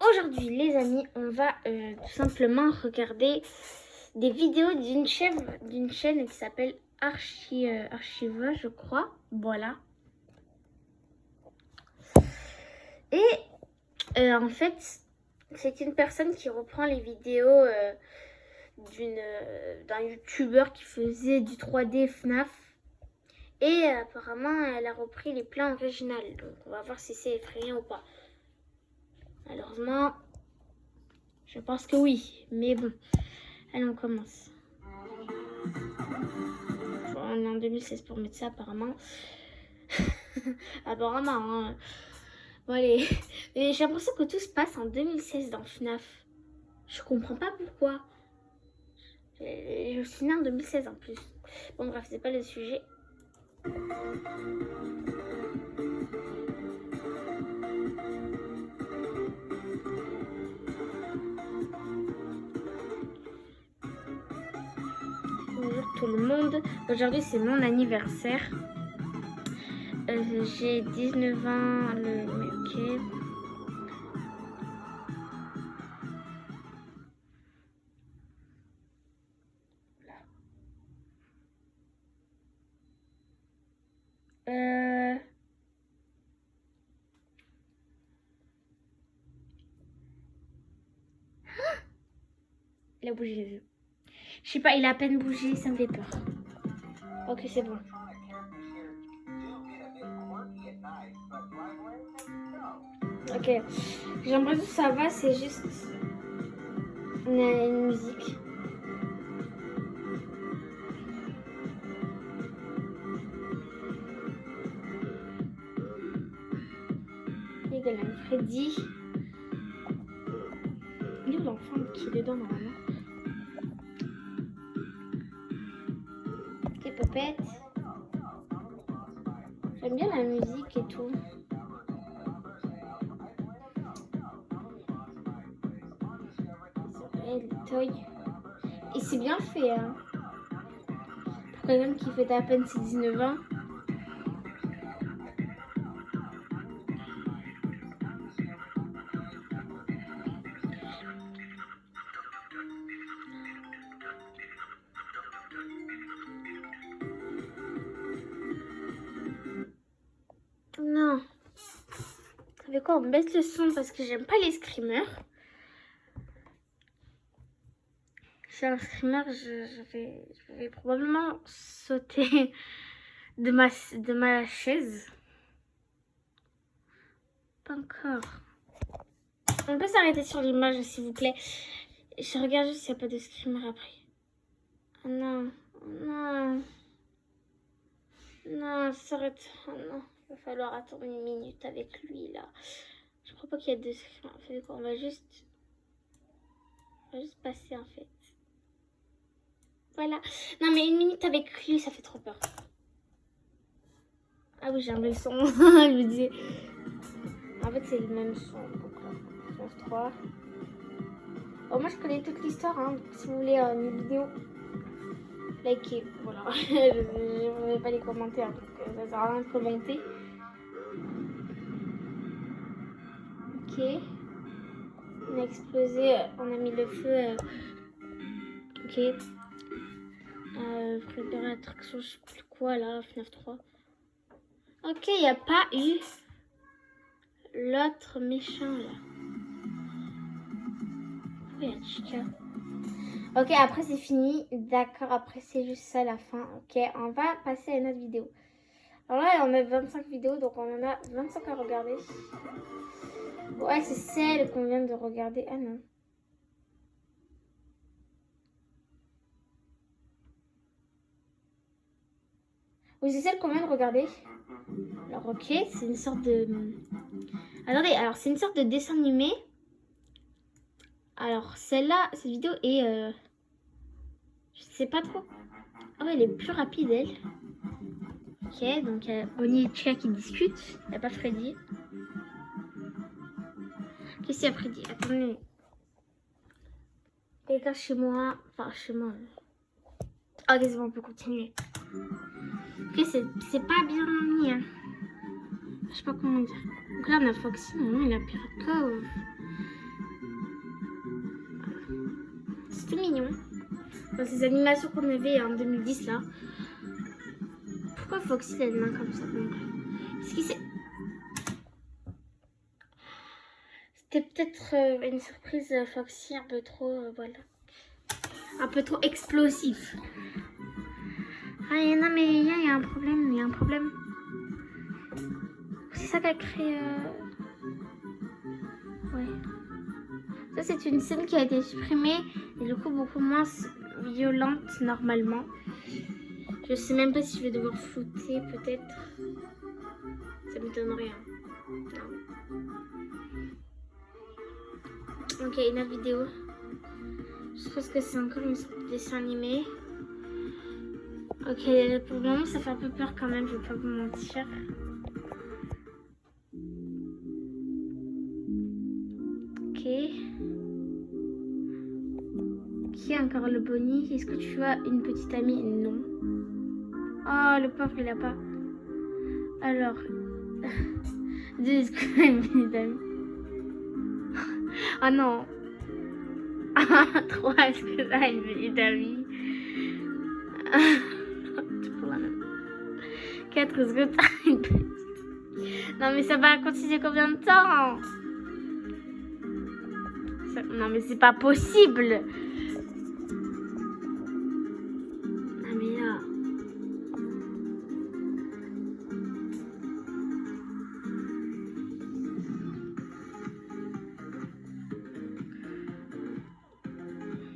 Aujourd'hui, les amis, on va tout simplement regarder des vidéos d'une chaîne qui s'appelle Archiva, je crois. Voilà. Et en fait, c'est une personne qui reprend les vidéos d'un youtubeur qui faisait du 3D FNAF. Et apparemment, elle a repris les plans originaux. Donc, on va voir si c'est effrayant ou pas. Malheureusement, je pense que oui. Mais bon, allez, on commence. On est en 2016 pour mettre ça, apparemment. Apparemment, hein. Bon, allez. Mais j'ai l'impression que tout se passe en 2016 dans FNAF. Je comprends pas pourquoi. Je suis née en 2016 en plus. Bon, bref, c'est pas le sujet. Bonjour tout le monde. Aujourd'hui, c'est mon anniversaire. J'ai 19 ans ok. Il a bougé les yeux. Je sais pas, il a à peine bougé, ça me fait peur. Ok, c'est bon. Ok, j'ai l'impression que ça va, c'est juste une musique. Il y a un Freddy. Il est où l'enfant qui est dedans normalement? Ok, Popette. J'aime bien la musique et tout. Les toys. Et c'est bien fait, hein. Pour quelqu'un qui fait à peine ses 19 ans. Non. Vous savez quoi, on baisse le son parce que j'aime pas les screamers. Si un screamer, je vais probablement sauter de ma chaise. Pas encore. On peut s'arrêter sur l'image s'il vous plaît. Je regarde juste s'il n'y a pas de screamer après. Oh non, non. Non, ça s'arrête. Oh non, il va falloir attendre une minute avec lui là. Je crois pas qu'il y a de screamer. On va juste passer en fait. Voilà. Non mais une minute avec lui, ça fait trop peur. Ah oui, j'ai un le son. Je me disais. En fait, c'est le même son. Donc, 9-3. Oh, moi, je connais toute l'histoire. Hein. Si vous voulez une vidéo, likez. Voilà. Je ne vais pas les commenter. Hein, parce que ça sert à rien de commenter. Ok. On a explosé. On a mis le feu. Ok. Préparer l'attraction, je sais plus quoi là. FNAF 3. Ok, il n'y a pas eu l'autre méchant là. Oui, Chica. Ok, après c'est fini. D'accord, après c'est juste ça la fin. Ok, on va passer à une autre vidéo. Alors là, on a 25 vidéos, donc on en a 25 à regarder. Ouais, c'est celle qu'on vient de regarder. Ah non. Oui, c'est celle qu'on vient de regarder. Alors ok, c'est une sorte de... Attendez, alors c'est une sorte de dessin animé. Alors celle-là, cette vidéo est... Je sais pas trop. Ah ouais, elle est plus rapide, elle. Ok, donc Bonnie et Chia qui discutent. Il n'y a pas Freddy. Qu'est-ce qu'il y a Freddy? Attendez. Quelqu'un chez moi. Enfin, chez moi. Ok, c'est bon, on peut continuer. Ok, c'est pas bien mis. Hein. Je sais pas comment dire. Donc là, on a Foxy. Non, il a Pirate Cove. c'est tout mignon. Dans ces animations qu'on avait en 2010 là. Pourquoi Foxy il a les mains comme ça? Est-ce qu'il s'est... C'était peut-être une surprise Foxy un peu trop, voilà. Un peu trop explosif. Ah non mais il y a un problème, il y a un problème. C'est ça qui a créé... Ouais. Ça c'est une scène qui a été supprimée et du coup beaucoup moins violente normalement. Je sais même pas si je vais devoir flouter peut-être. Ça m'étonnerait. Ok, une autre vidéo. Je pense que c'est encore une sorte de dessin animé. Ok, pour le moment ça fait un peu peur quand même, je vais pas vous mentir. Ok. Qui est encore le Bonnie? Est-ce que tu as une petite amie? Non. Oh, le pauvre, il a pas. Alors. 2, est-ce que tu as une petite amie? Oh non. 3, est-ce que tu as une petite amie? 4, est-ce que tu as une petite... Non, mais ça va continuer combien de temps? Non, mais c'est pas possible. Ah, mais là...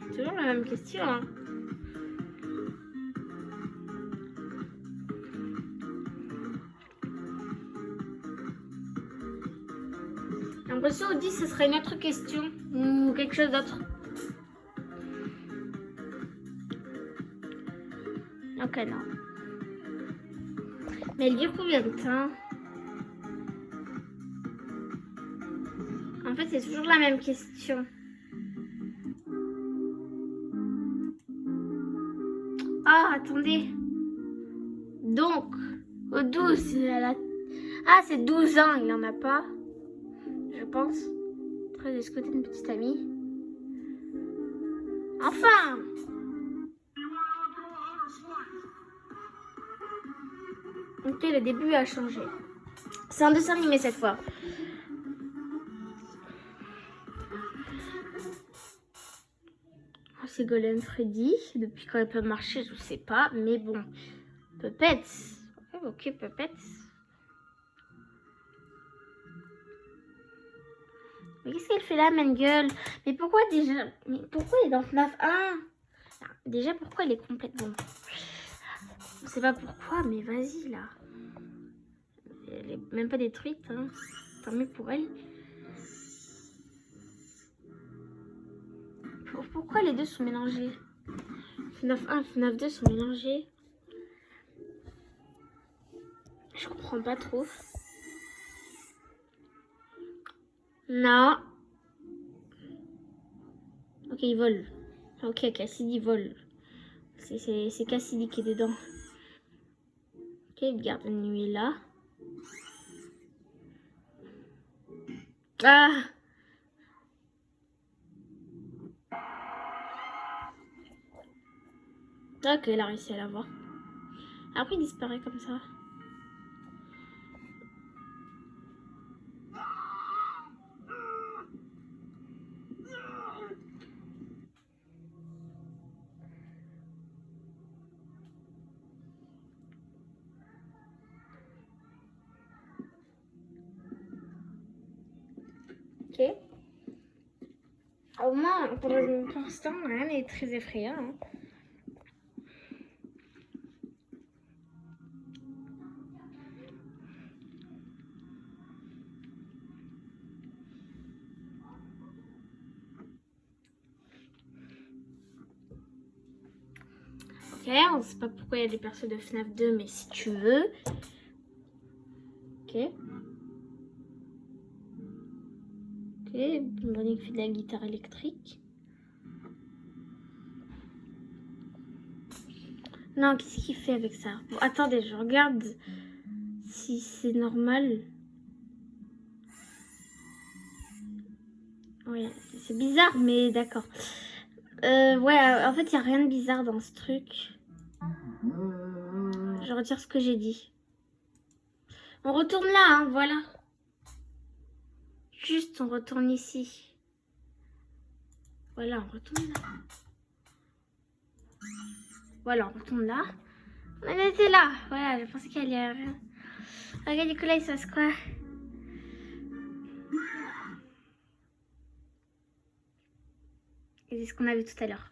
Toujours la même question, hein. J'ai l'impression au 10 ce serait une autre question ou quelque chose d'autre. Ok, non. Mais elle dure combien de temps? En fait, c'est toujours la même question. Ah, attendez. Donc, au 12, elle a... Ah, c'est 12 ans, il en a pas. Je pense. 13, est-ce que t'es une petite amie? Enfin! Ok, le début a changé. C'est un dessin animé cette fois. Oh, c'est Golden Freddy. Depuis quand elle peut marcher, je sais pas. Mais bon. Puppets. Ok, Puppets. Mais qu'est-ce qu'elle fait là, Mengele? Mais pourquoi déjà... Mais pourquoi il est dans FNAF 1? Déjà, pourquoi il est complètement... On sait pas pourquoi, mais vas-y, là. Elle est même pas détruite, hein. Tant mieux pour elle. Pourquoi les deux sont mélangés? FNAF 1 et FNAF 2 sont mélangés. Je comprends pas trop. Non. Ok, il vole. Ok, Cassidy vole. C'est Cassidy qui est dedans. Ok, le garde de nuit est là. Ah! Ok, elle a réussi à l'avoir. Après, il disparaît comme ça. Ok. Au moins, pour l'instant, rien n'est très effrayant. Hein. Ok, on ne sait pas pourquoi il y a des persos de FNAF 2, mais si tu veux. Ok. Ok, Bonnie fait de la guitare électrique. Non, qu'est-ce qu'il fait avec ça? Bon, attendez, je regarde si c'est normal. Ouais, c'est bizarre, mais d'accord. Ouais, en fait, il n'y a rien de bizarre dans ce truc. Je retire ce que j'ai dit. On retourne là, hein, voilà. Juste, on retourne ici. Voilà, on retourne là. Voilà, on retourne là. On était là. Voilà, je pensais qu'il y allait rien. Regarde, Nicolas, il se passe quoi? C'est ce qu'on a vu tout à l'heure.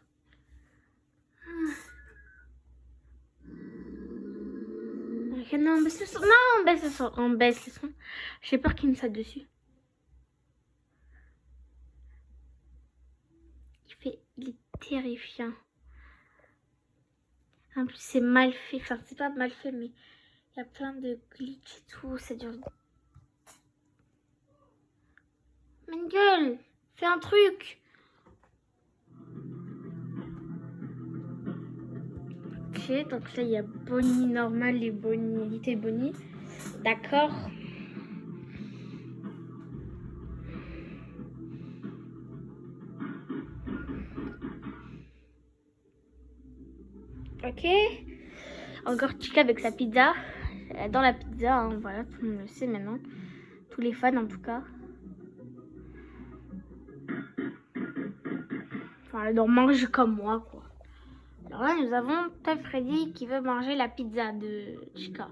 Ok, non, on baisse le son. Non, on baisse le son. On baisse le son. J'ai peur qu'il me saute dessus. Il est terrifiant. En plus, c'est mal fait. Enfin, c'est pas mal fait, mais il y a plein de glitch et tout. Ça dure. Mais gueule, fais un truc. Ok, donc là, il y a Bonnie normal et Bonnie, Little Bonnie. D'accord. Ok. Encore Chica avec sa pizza. Dans la pizza, hein, voilà, tout le monde le sait maintenant. Tous les fans en tout cas. Enfin, elle doit manger comme moi, quoi. Alors là, nous avons Toy Freddy qui veut manger la pizza de Chica.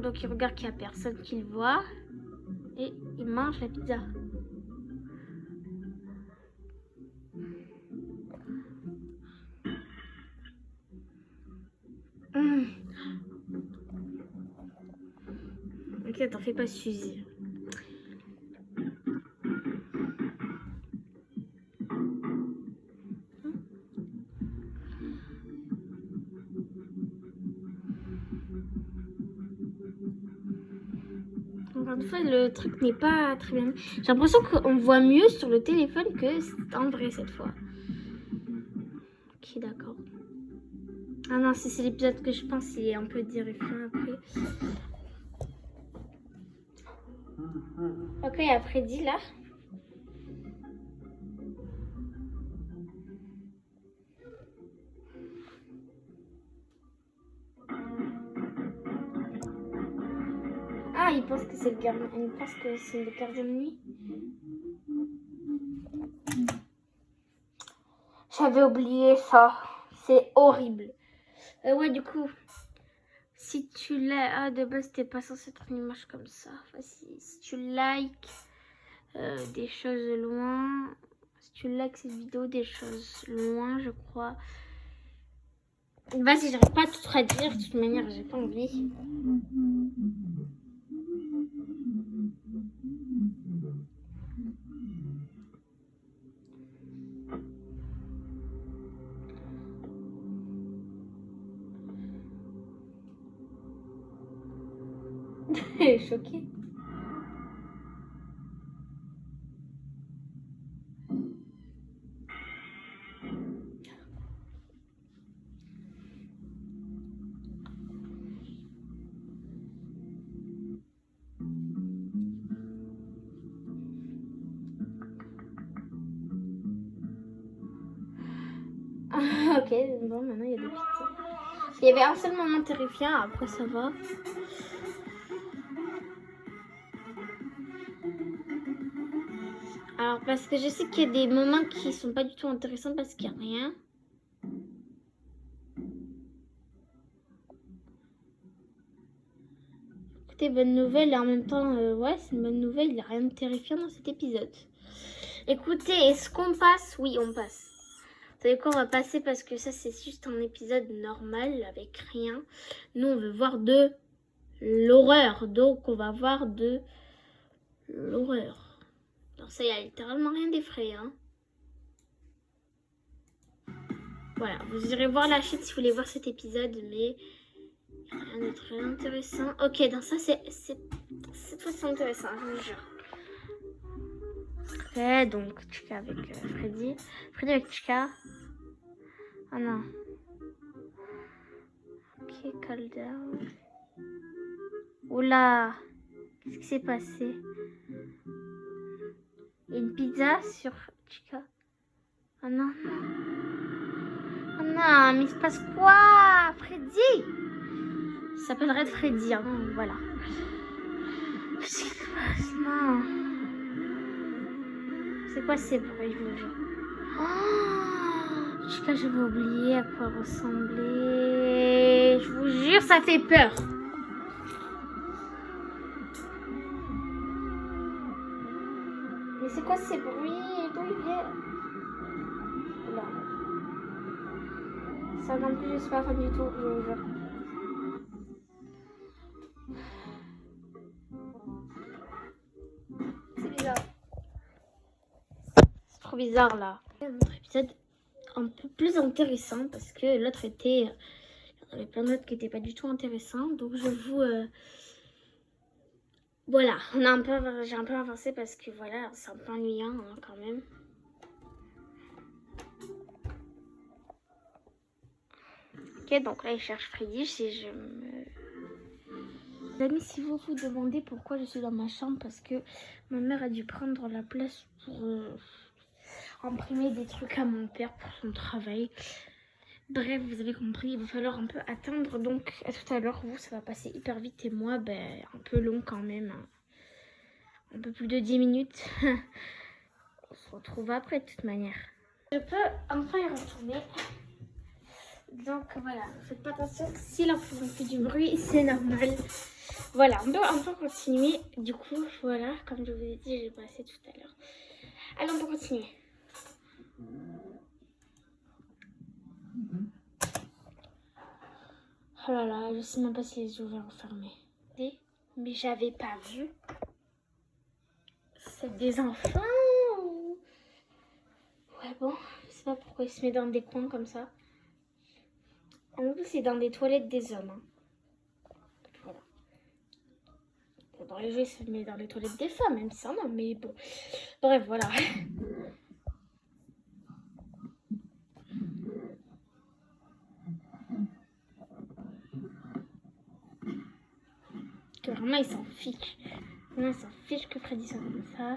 Donc il regarde qu'il n'y a personne qui le voit. Et il mange la pizza. Ok, t'en fais pas, Suzy. Encore une fois, le truc n'est pas très bien. J'ai l'impression qu'on voit mieux sur le téléphone que en vrai cette fois. Ok, d'accord. Ah non, si c'est l'épisode que je pense, il est un peu terrifiant après. Ok, il y a Freddy là. Ah, il pense que c'est le gardien. Il pense que c'est le gardien de nuit. J'avais oublié ça. C'est horrible. Ouais, du coup, si tu l'as... Ah, de base, t'es pas censé être une image comme ça. Enfin, si tu likes des choses loin... Si tu likes cette vidéo, des choses loin, je crois... Vas-y, j'arrive pas à tout traduire. De toute manière, j'ai pas envie. Choquée. Ok, bon, maintenant il y a des petites. Il y avait un seul moment terrifiant, après ça va. Alors, parce que je sais qu'il y a des moments qui sont pas du tout intéressants parce qu'il n'y a rien. Écoutez, bonne nouvelle, et en même temps, ouais, c'est une bonne nouvelle, il n'y a rien de terrifiant dans cet épisode. Écoutez, est-ce qu'on passe? Oui, on passe. Vous savez quoi, on va passer parce que ça, c'est juste un épisode normal avec rien. Nous, on veut voir de l'horreur, donc on va voir de l'horreur. Alors ça, il n'y a littéralement rien d'effrayant. Hein. Voilà, vous irez voir la chaîne si vous voulez voir cet épisode, mais rien de très intéressant. Ok, dans ça, cette fois, c'est intéressant, je vous jure. Ok, donc Chica avec Freddy. Freddy avec Chica. Oh non. Ok, calm down. Oula, qu'est-ce qui s'est passé? une pizza sur Chica. Oh non, non. Oh non, mais il se passe quoi? Freddy! Ça s'appellerait Freddy, hein, voilà. Qu'est-ce qui se passe? Non. C'est quoi ces bruits, je vous jure? Oh, Chica, j'avais oublié à quoi ressembler. Je vous jure, ça fait peur. Mais c'est quoi ces bruits? D'où ils viennent? Là. Ça non plus, je suis pas fan du tout, je vous jure. C'est bizarre. C'est trop bizarre là. Un autre épisode un peu plus intéressant parce que l'autre était... Il y avait plein d'autres qui n'étaient pas du tout intéressants. Donc je vous... Voilà, j'ai un peu avancé parce que voilà, c'est un peu ennuyant hein, quand même. Ok, donc là il cherche Freddy. Si je me... Les amis, si vous vous demandez pourquoi je suis dans ma chambre, parce que ma mère a dû prendre la place pour imprimer des trucs à mon père pour son travail. Bref, vous avez compris, il va falloir un peu attendre. Donc à tout à l'heure, vous, ça va passer hyper vite et moi, ben, un peu long quand même. Hein. Un peu plus de 10 minutes. On se retrouve après de toute manière. Je peux enfin y retourner. Donc voilà, ne faites pas attention. Si l'enfant fait du bruit, c'est normal. Voilà, on peut continuer. Du coup, voilà, comme je vous ai dit, j'ai passé tout à l'heure. Allez, on peut continuer. Oh là là, je sais même pas si les yeux ouverts ou fermés. Mais j'avais pas vu. C'est des enfants ou... Ouais bon, je sais pas pourquoi il se met dans des coins comme ça. En plus, c'est dans des toilettes des hommes. Hein. Voilà. Dans les jeux, il se met dans les toilettes des femmes, même si c'est un homme, mais bon. Bref, voilà. Que vraiment, il s'en fiche. Vraiment, il s'en fiche que Freddy soit comme ça.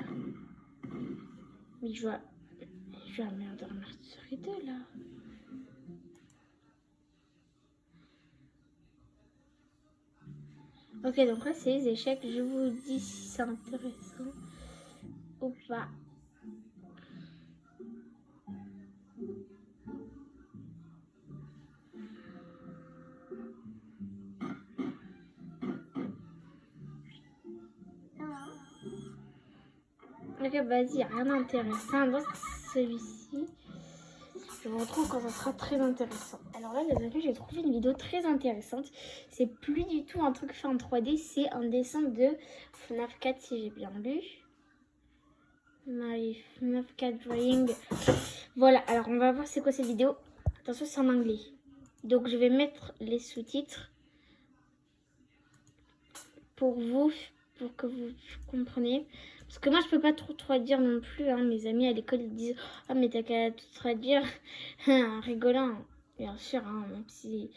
Mais je vais amener à dormir sur les deux, là. Ok, donc là, c'est les échecs. Je vous dis si c'est intéressant ou pas. Ok, vas-y, rien d'intéressant dans celui-ci. Je vous retrouve quand ça sera très intéressant. Alors là, les amis, j'ai trouvé une vidéo très intéressante. C'est plus du tout un truc fait en 3D, c'est un dessin de FNAF 4 si j'ai bien lu. My FNAF 4 Drawing. Voilà, alors on va voir c'est quoi cette vidéo. Attention, c'est en anglais. Donc je vais mettre les sous-titres pour vous, pour que vous compreniez. Parce que moi, je peux pas trop traduire non plus. Hein. Mes amis à l'école, ils disent « Ah, mais t'as qu'à tout traduire. » En rigolant, bien sûr. Hein, même si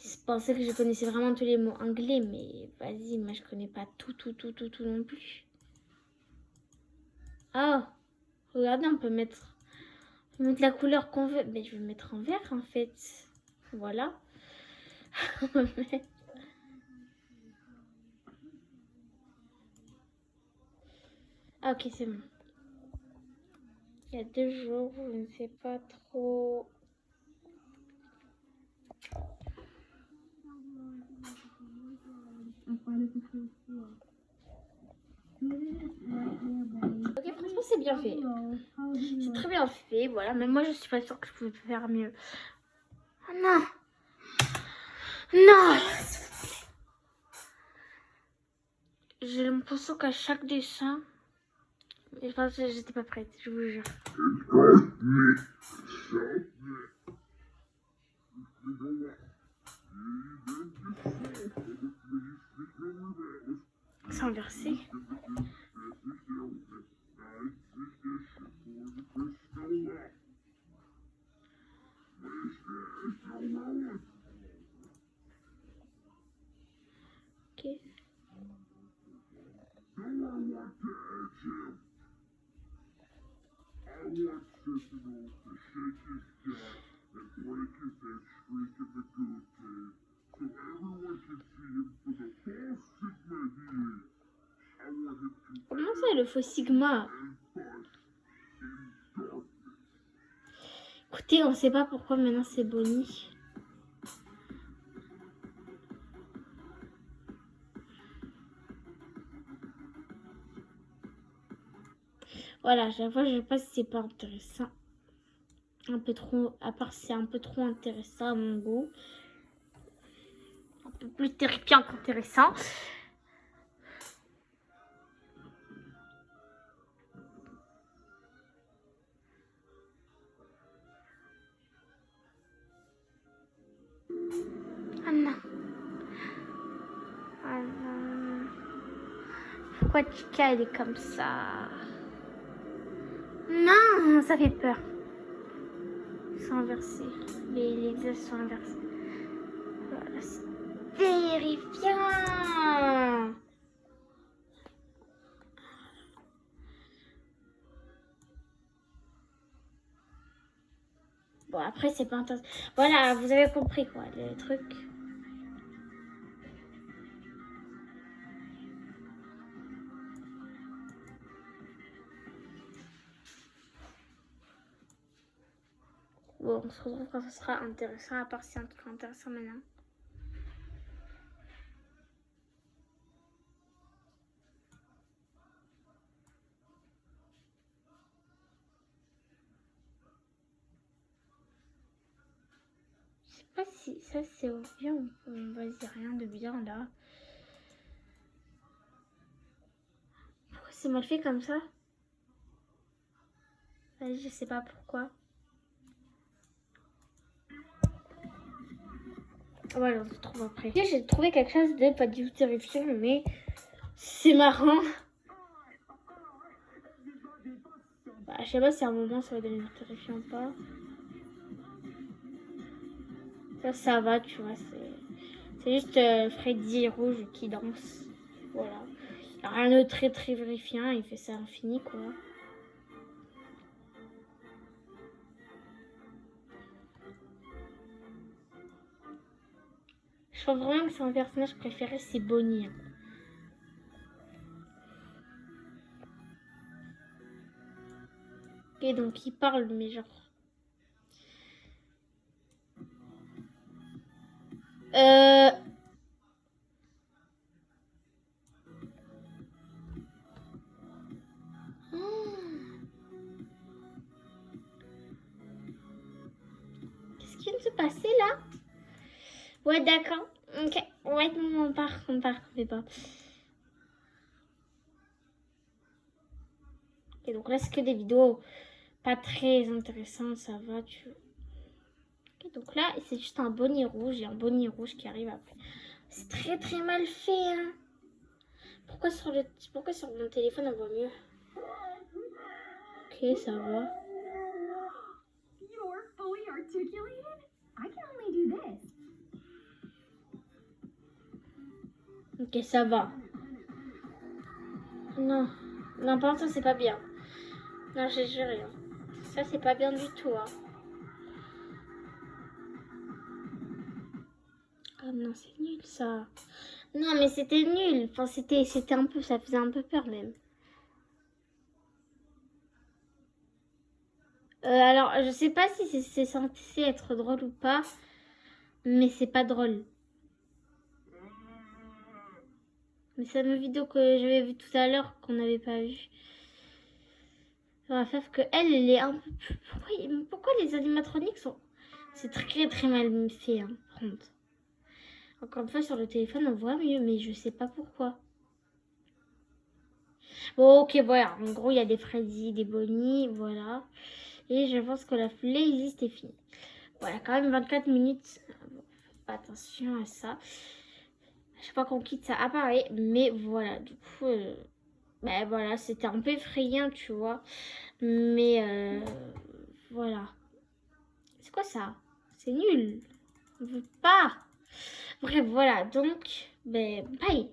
je pensais que je connaissais vraiment tous les mots anglais. Mais vas-y, moi, je connais pas tout non plus. Oh, regardez, on peut mettre la couleur qu'on veut. Mais je vais mettre en vert, en fait. Voilà. Ah, ok, c'est bon. Il y a 2 jours, je ne sais pas trop. Ok, franchement, c'est bien fait. C'est très bien fait, voilà. Mais moi, je suis pas sûre que je pouvais faire mieux. Oh non! Non! J'ai l'impression qu'à chaque dessin... Enfin, j'étais pas prête, je vous jure. C'est inversé. Ok. Comment ça, le faux Sigma? Écoutez, on sait pas pourquoi maintenant c'est Bonnie. Voilà, chaque fois je sais pas si c'est pas intéressant. Un peu trop, à part c'est un peu trop intéressant à mon goût. Un peu plus terrifiant qu'intéressant. Ah non. Ah non. Pourquoi Chica elle est comme ça? Non, ça fait peur. Ils sont inversés. Les visages sont inversés. Voilà, c'est terrifiant. Bon, après, c'est pas intéressant. Voilà, vous avez compris quoi, le truc. Bon, on se retrouve quand ce sera intéressant, à part si c'est un truc intéressant maintenant. Je sais pas si ça c'est bien ou vas-y, rien de bien là. Pourquoi c'est mal fait comme ça? Vas-y, je sais pas pourquoi. Voilà, on se trouve après. J'ai trouvé quelque chose de pas du tout terrifiant, mais c'est marrant. Bah, je sais pas si à un moment ça va devenir terrifiant ou pas. Ça va, tu vois. C'est juste Freddy rouge qui danse. Voilà. Il n'y a rien de très très terrifiant. Il fait ça à l'infini, quoi. Je pense vraiment que son personnage préféré, c'est Bonnie. Hein. Ok, donc il parle, mais genre... Qu'est-ce qui vient de se passer, là? Ouais, d'accord. Ok. Ouais, on part, on fait pas. Et donc là, c'est que des vidéos pas très intéressantes, ça va, tu... Ok, donc là, c'est juste un bonnet rouge. Il y a un bonnet rouge qui arrive après. C'est très très mal fait, hein. Pourquoi sur mon téléphone, on voit mieux? Ok, ça va. Ok, ça va. Non, non, par contre, ça c'est pas bien. Non, j'ai juré. Hein. Ça c'est pas bien du tout. Hein. Oh non, c'est nul ça. Non, mais c'était nul. Enfin, c'était un peu, ça faisait un peu peur même. Alors, je sais pas si c'est censé être drôle ou pas, mais c'est pas drôle. Mais c'est une vidéo que j'avais vue tout à l'heure qu'on n'avait pas vue. Sauf que elle est un peu plus... Pourquoi les animatroniques sont... C'est très très mal fait, hein, par contre. Encore une fois, sur le téléphone, on voit mieux, mais je sais pas pourquoi. Bon, ok, voilà. En gros, il y a des Freddy, des Bonnie, voilà. Et je pense que la playlist est finie. Voilà, quand même 24 minutes. Bon, faites attention à ça. À chaque fois qu'on quitte, ça apparaît. Mais voilà, du coup, ben voilà, c'était un peu effrayant, tu vois. Mais voilà. C'est quoi ça? C'est nul. On veut pas. Bref, voilà. Donc, ben, bye.